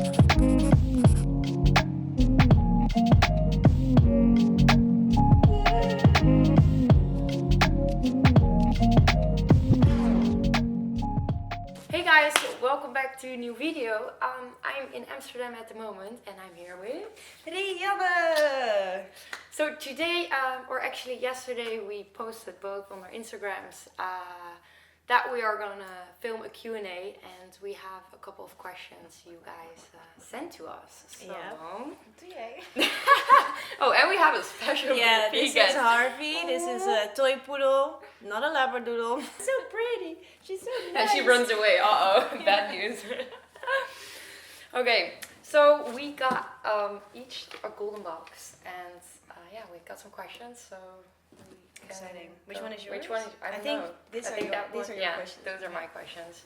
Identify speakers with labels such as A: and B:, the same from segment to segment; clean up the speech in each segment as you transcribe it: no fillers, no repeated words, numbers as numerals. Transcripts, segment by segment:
A: Hey guys, welcome back to a new video. I'm in Amsterdam at the moment and I'm here with
B: Rianne!
A: So today, or actually yesterday, we posted both on our Instagrams that we are gonna film a Q&A and we have a couple of questions you guys sent to us. So, oh, and we have a special
B: this is Harvey. This is a toy poodle, not a labradoodle. So pretty. She's so nice.
A: And she runs away. Bad news. Okay, so we got each a golden box, and we got some questions. So
B: exciting. Which one is yours?
A: Which one? I think
B: know. These
A: I
B: are
A: think
B: your,
A: that
B: these
A: one,
B: are your questions.
A: Those are my questions.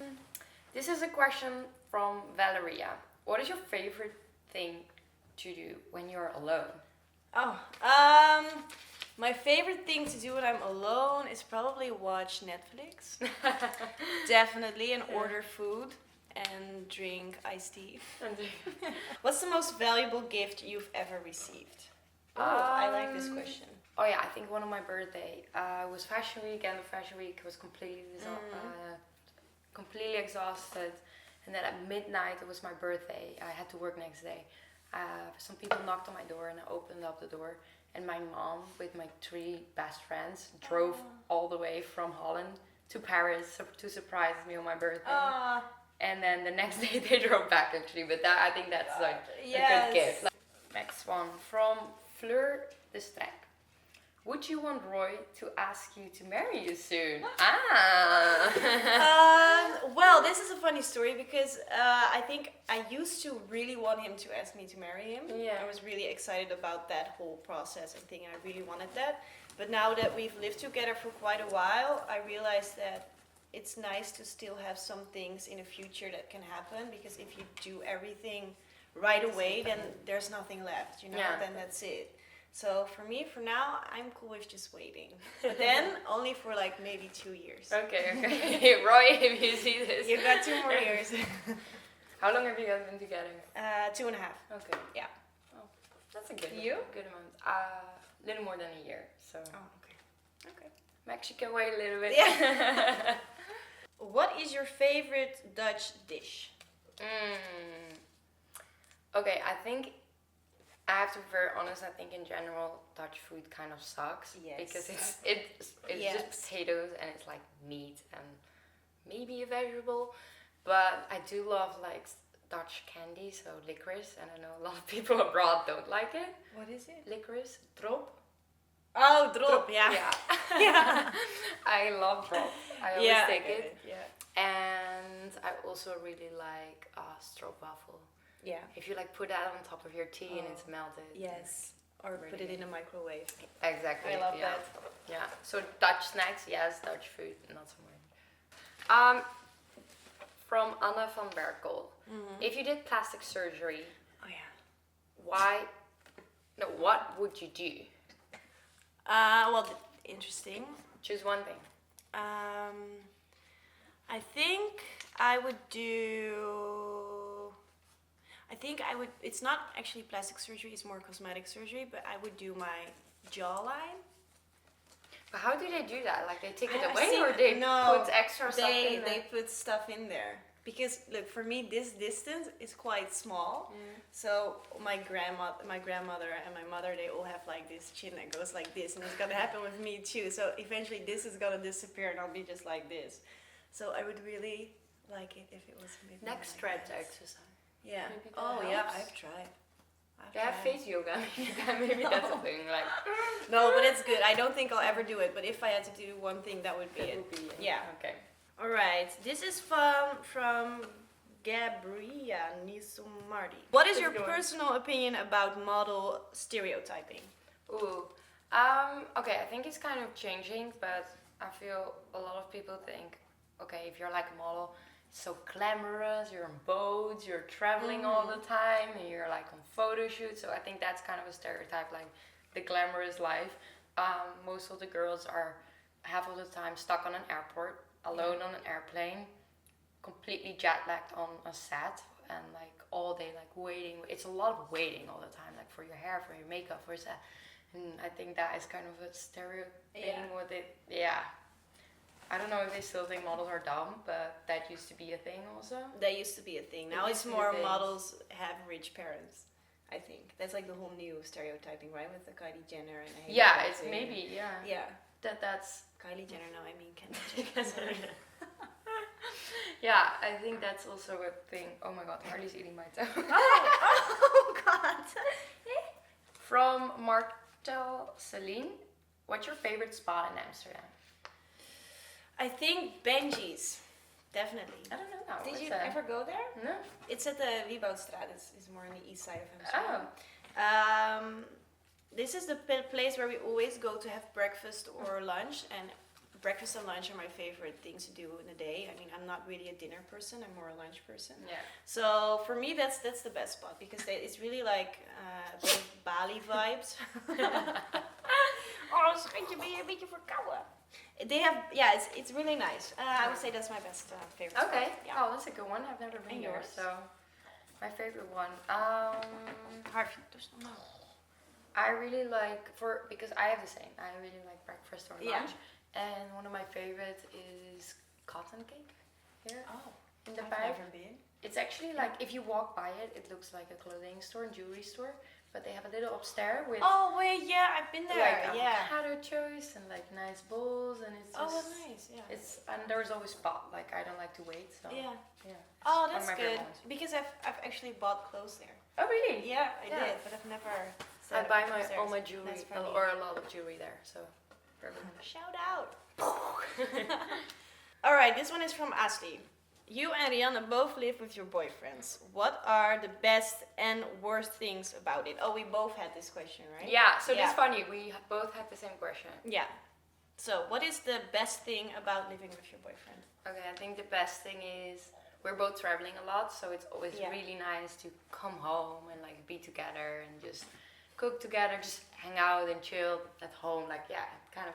A: This is a question from Valeria. What is your favorite thing to do when you're alone?
B: My favorite thing to do when I'm alone is probably watch Netflix. Definitely, and order food and drink iced tea. What's the most valuable gift you've ever received? I like this question.
A: Oh yeah, I think one of my birthday was Fashion Week, and the Fashion Week was completely exhausted. And then at midnight, it was my birthday. I had to work next day. Some people knocked on my door and I opened up the door. And my mom, with my 3 best friends, drove all the way from Holland to Paris to surprise me on my birthday. And then the next day they drove back actually. But I think that's like a good gift. Next one from Fleur de Strak. Would you want Roy to ask you to marry you soon?
B: Well, this is a funny story because I think I used to really want him to ask me to marry him.
A: Yeah.
B: I was really excited about that whole process and thinking I really wanted that. But now that we've lived together for quite a while, I realized that it's nice to still have some things in the future that can happen, because if you do everything right away, then there's nothing left, then that's it. So for me, for now, I'm cool with just waiting. But then only for like maybe 2 years.
A: Okay. Roy, if you see this.
B: You got 2 more years.
A: How long have you guys been together?
B: 2.5.
A: Okay.
B: Yeah.
A: Oh, that's a good amount. Little more than a year. So.
B: Oh, okay.
A: Mexican way a little bit.
B: Yeah. What is your favorite Dutch dish?
A: Okay, I think I have to be very honest. I think in general Dutch food kind of sucks.
B: Yes.
A: Because it's just potatoes and it's like meat and maybe a vegetable. But I do love like Dutch candy, so licorice, and I know a lot of people abroad don't like it.
B: What is it?
A: Licorice, drop.
B: Oh, drop, yeah.
A: Yeah. I love drop. I always take it.
B: Yeah.
A: And I also really like stroopwafel.
B: Yeah.
A: If you like put that on top of your tea and it's melted.
B: Yes. Or really put it in a microwave.
A: Exactly.
B: I love that.
A: Yeah. So Dutch snacks, yes. Dutch food, not so much. From Anna van Berkel. If you did plastic surgery, what would you do?
B: Interesting.
A: Choose one thing.
B: I think I would do... it's not actually plastic surgery, it's more cosmetic surgery, but I would do my jawline.
A: But how do they do that? Like they take it away or they put extra stuff in there?
B: They put stuff in there. Because look, for me this distance is quite small. So my grandmother and my mother, they all have like this chin that goes like this, and it's gonna happen with me too. So eventually this is gonna disappear and I'll be just like this. So I would really like it if it was a bit more
A: neck stretch exercise.
B: Yeah.
A: Maybe
B: yeah, I've tried.
A: They have face yoga. Maybe that's a thing. Like.
B: No, but it's good. I don't think I'll ever do it. But if I had to do one thing, that would be it. Yeah.
A: Okay.
B: All right. This is from Gabriella Nisumardi. What is your personal opinion about model stereotyping?
A: Ooh. Okay, I think it's kind of changing, but I feel a lot of people think, okay, if you're like a model, so glamorous, you're on boats, you're traveling all the time, and you're like on photo shoots. So I think that's kind of a stereotype, like the glamorous life. Most of the girls are half of the time stuck on an airport, alone on an airplane, completely jet lagged on a set, and like all day like waiting. It's a lot of waiting all the time, like for your hair, for your makeup, for that. And I think that is kind of a stereotyping with it. Yeah. I don't know if they still think models are dumb, but that used to be a thing also.
B: That used to be a thing. Now it's more models have rich parents. I think that's like the whole new stereotyping, right? With the Kylie Jenner and
A: it's maybe that's
B: Kylie Jenner. No, I mean Kendall Jenner.
A: Yeah, I think that's also a thing. Oh my god, Harley's eating my toe.
B: Oh god.
A: From Martel Celine, what's your favorite spot in Amsterdam? I
B: think Benji's. Definitely.
A: I don't know now.
B: Did you ever go there?
A: No.
B: It's at the Wieboudstraat. It's more on the east side of Amsterdam. This is the place where we always go to have breakfast or lunch, and breakfast and lunch are my favorite things to do in the day. I mean, I'm not really a dinner person. I'm more a lunch person.
A: Yeah.
B: So for me, that's the best spot because it's really like a bit of Bali vibes. Oh, schatje, ben je een beetje verkouden? They have, it's really nice. I would say that's my best favorite spot.
A: Okay. Yeah. Oh, that's a good one. I've never been there, so my favorite one. I really like because I have the same. I really like breakfast or lunch, and one of my favorites is cotton cake here. Oh, in the back.
B: Never been.
A: It's actually like if you walk by it, it looks like a clothing store and jewelry store. But they have a little upstairs with
B: I've been there.
A: Like avocado choice and like nice bowls, and it's just
B: nice. Yeah.
A: It's and there's always spot. Like I don't like to wait, so
B: yeah.
A: Oh,
B: that's good because I've actually bought clothes there.
A: Oh really?
B: Yeah, I did, but I've never.
A: I buy all my jewelry or a lot of jewelry there, so.
B: Shout out. All right, this one is from Ashley. You and Rihanna both live with your boyfriends. What are the best and worst things about it? Oh, we both had this question, right?
A: Yeah, so it's funny. We both had the same question.
B: Yeah. So, what is the best thing about living with your boyfriend?
A: Okay, I think the best thing is we're both traveling a lot, so it's always really nice to come home and like be together and just cook together, just hang out and chill at home. Like, it kind of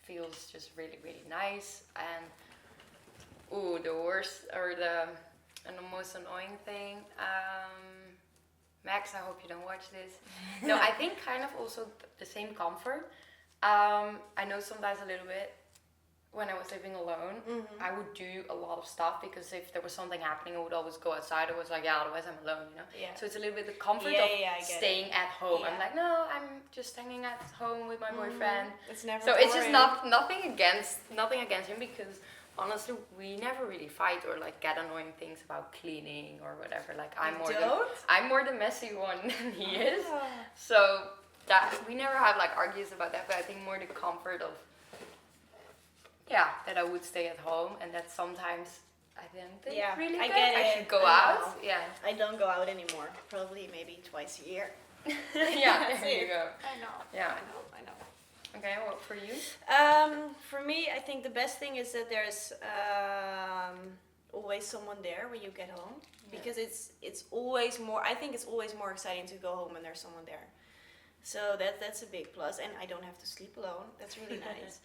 A: feels just really, really nice. And the worst or the most annoying thing. Max, I hope you don't watch this. No, I think kind of also the same comfort. I know sometimes a little bit when I was living alone, I would do a lot of stuff because if there was something happening, I would always go outside. I was like, otherwise I'm alone, you know? Yeah. So it's a little bit the comfort of staying at home. I'm like, no, I'm just hanging at home with my boyfriend.
B: It's never
A: so
B: boring.
A: It's just nothing against him because honestly, we never really fight or like get annoying things about cleaning or whatever. Like I'm more the messy one than he is. So that we never have like arguments about that. But I think more the comfort of that I would stay at home and that sometimes I didn't think really good. I should go out. Yeah.
B: I don't go out anymore. Probably maybe twice a year.
A: There you go.
B: I know.
A: Yeah.
B: I know.
A: Okay, what for you?
B: For me, I think the best thing is that there's always someone there when you get home because it's always more. I think it's always more exciting to go home when there's someone there. So that's a big plus, and I don't have to sleep alone. That's really nice.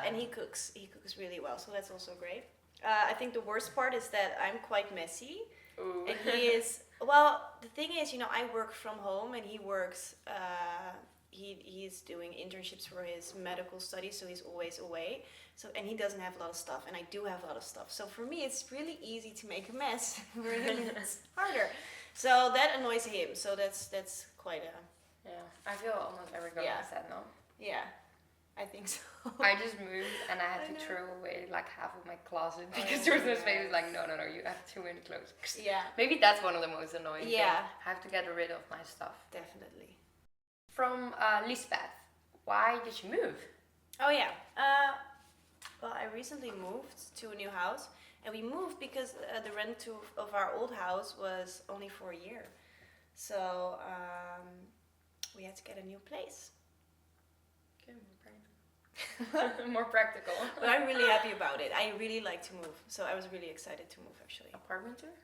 B: And he cooks really well, so that's also great. I think the worst part is that I'm quite messy.
A: Ooh.
B: And he is. Well, the thing is, I work from home, and he works. He's doing internships for his medical studies, so he's always away. And he doesn't have a lot of stuff, and I do have a lot of stuff. So for me, it's really easy to make a mess. For him, it's harder. So that annoys him. So that's quite a.
A: Yeah, I feel almost every girl has that, no?
B: Yeah, I think so.
A: I just moved and I had to throw away like half of my closet because there was no space. It was like, no, you have too many clothes.
B: Yeah.
A: Maybe that's one of the most annoying things.
B: I
A: have to get rid of my stuff.
B: Definitely.
A: From Lisbeth, why did you move?
B: Oh yeah. Well, I recently moved to a new house, and we moved because the rent of our old house was only for a year. So we had to get a new place.
A: Okay, more practical. More practical.
B: But I'm really happy about it. I really like to move, so I was really excited to move actually.
A: Apartment tour?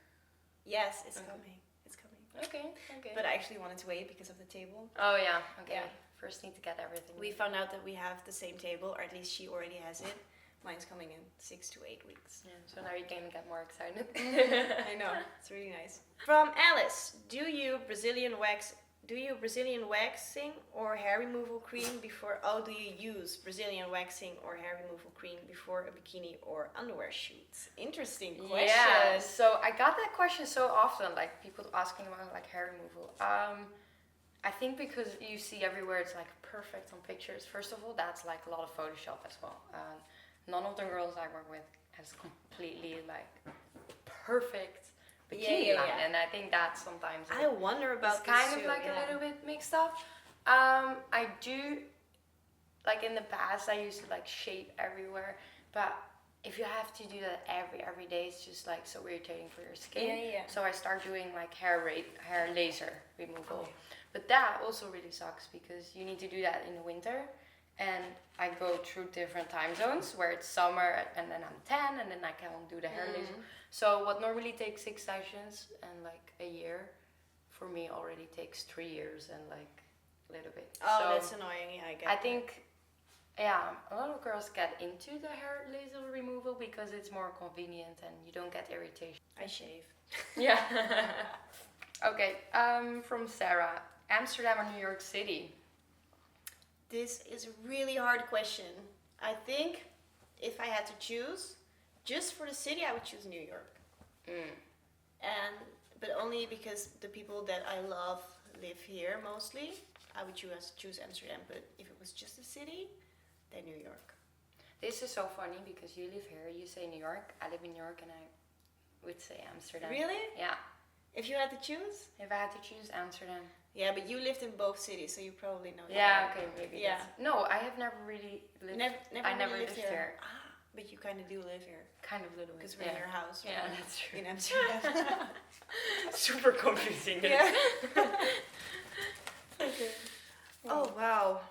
B: Yes, it's coming. It's coming.
A: Okay.
B: But I actually wanted to wait because of the table.
A: Oh yeah. Okay. Yeah. First need to get everything.
B: We found out that we have the same table, or at least she already has it. Mine's coming in 6 to 8 weeks.
A: Yeah, so now you can get more excited.
B: I know, it's really nice. From Alice, do you Brazilian waxing or hair removal cream before? Oh, do you use Brazilian waxing or hair removal cream before a bikini or underwear shoot? Interesting question.
A: Yeah, so I got that question so often, like people asking about like hair removal. I think because you see everywhere it's like perfect on pictures. First of all, that's like a lot of Photoshop as well. None of the girls I work with has completely like perfect bikini line, and I think that sometimes
B: I wonder about
A: it's kind of like a little bit mixed up. I do, like in the past I used to like shape everywhere, but if you have to do that every day, it's just like so irritating for your skin. So I start doing like hair laser removal. But that also really sucks because you need to do that in the winter, and I go through different time zones where it's summer and then I'm tan and then I can't do the hair laser. So what normally takes 6 sessions and like a year, for me already takes 3 years and like a little bit.
B: Oh,
A: so
B: that's annoying. Yeah, I get
A: I think, yeah, a lot of girls get into the hair laser removal because it's more convenient and you don't get irritation.
B: I shave.
A: Yeah. Okay, from Sarah, Amsterdam or New York City?
B: This is a really hard question. I think if I had to choose, just for the city, I would choose New York. But only because the people that I love live here mostly. I would choose Amsterdam, but if it was just a city, then New York.
A: This is so funny because you live here, you say New York, I live in New York, and I would say Amsterdam.
B: Really?
A: Yeah.
B: If you had to choose?
A: If I had to choose Amsterdam.
B: Yeah, but you lived in both cities, so you probably know.
A: Yeah, okay, maybe.
B: Yeah.
A: No, I have never really lived. I never lived here.
B: Ah, but you kind of do live here.
A: Kind of little bit.
B: Because we're in your house.
A: Yeah, that's true.
B: In Amsterdam.
A: Super confusing.
B: Yeah. Okay. Oh wow.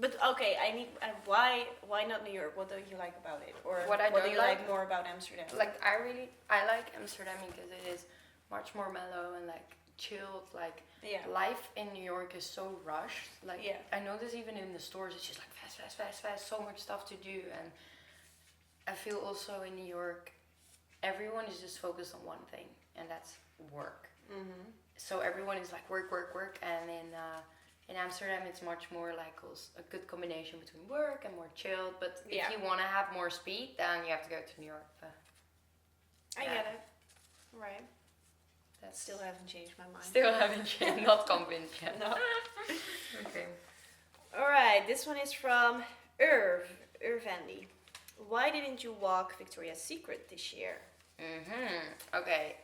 B: But okay, I need. Why not New York? What don't you like about it? Or what do you like more about Amsterdam?
A: Like I like Amsterdam because it is much more mellow and like chilled. Like life in New York is so rushed. Like I notice even in the stores, it's just like fast. So much stuff to do, and I feel also in New York, everyone is just focused on one thing, and that's work. So everyone is like work, and in Amsterdam, it's much more like a good combination between work and more chilled. But if you want to have more speed, then you have to go to New York.
B: I get it. Right. Still haven't changed my mind.
A: Still haven't changed. Not convinced yet.
B: No.
A: Okay.
B: Alright, this one is from Irvandi. Why didn't you walk Victoria's Secret this year?
A: Okay.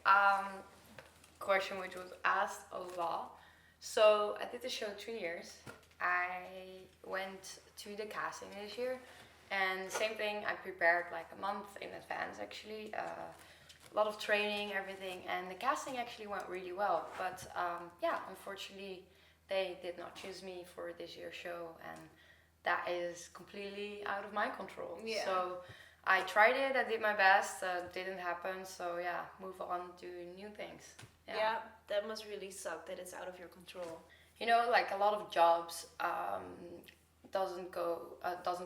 A: Question which was asked a lot. So I did the show 3 years. I went to the casting this year, and same thing. I prepared like a month in advance actually. A lot of training, everything, and the casting actually went really well. But unfortunately, they did not choose me for this year's show, and that is completely out of my control.
B: Yeah.
A: So I tried it. I did my best. Didn't happen. So move on to new things.
B: Yeah, that must really suck that it's out of your control.
A: You know, like a lot of jobs doesn't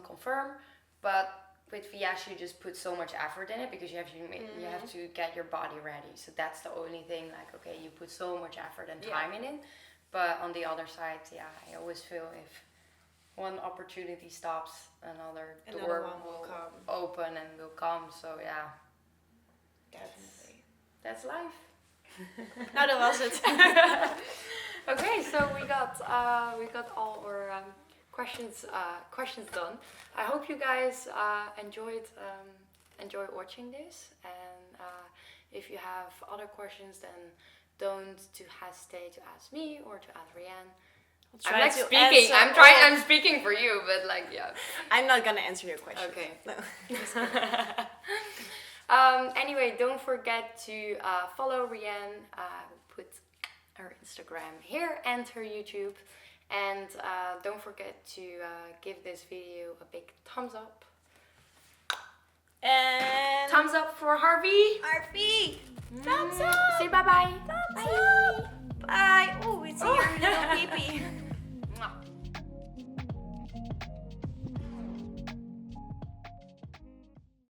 A: confirm, but with VS you just put so much effort in it because you have to get your body ready. So that's the only thing. Like, okay, you put so much effort and time in it, but on the other side, I always feel if one opportunity stops, another door will come. Open and will come. So
B: definitely,
A: that's life.
B: No, that wasn't.
A: Okay, so we got all our questions done. I hope you guys enjoyed watching this, and if you have other questions, then don't hesitate to ask me or to ask Rianne. I'm like speaking. I'm speaking for you, but like
B: I'm not gonna answer your question.
A: Okay.
B: No.
A: Anyway, don't forget to follow Rianne. Put her Instagram here and her YouTube. And don't forget to give this video a big thumbs up.
B: And
A: thumbs up for Harvey.
B: Harvey! Thumbs up!
A: Say bye-bye.
B: Thumbs up! Bye! Oh, it's your little pee-pee.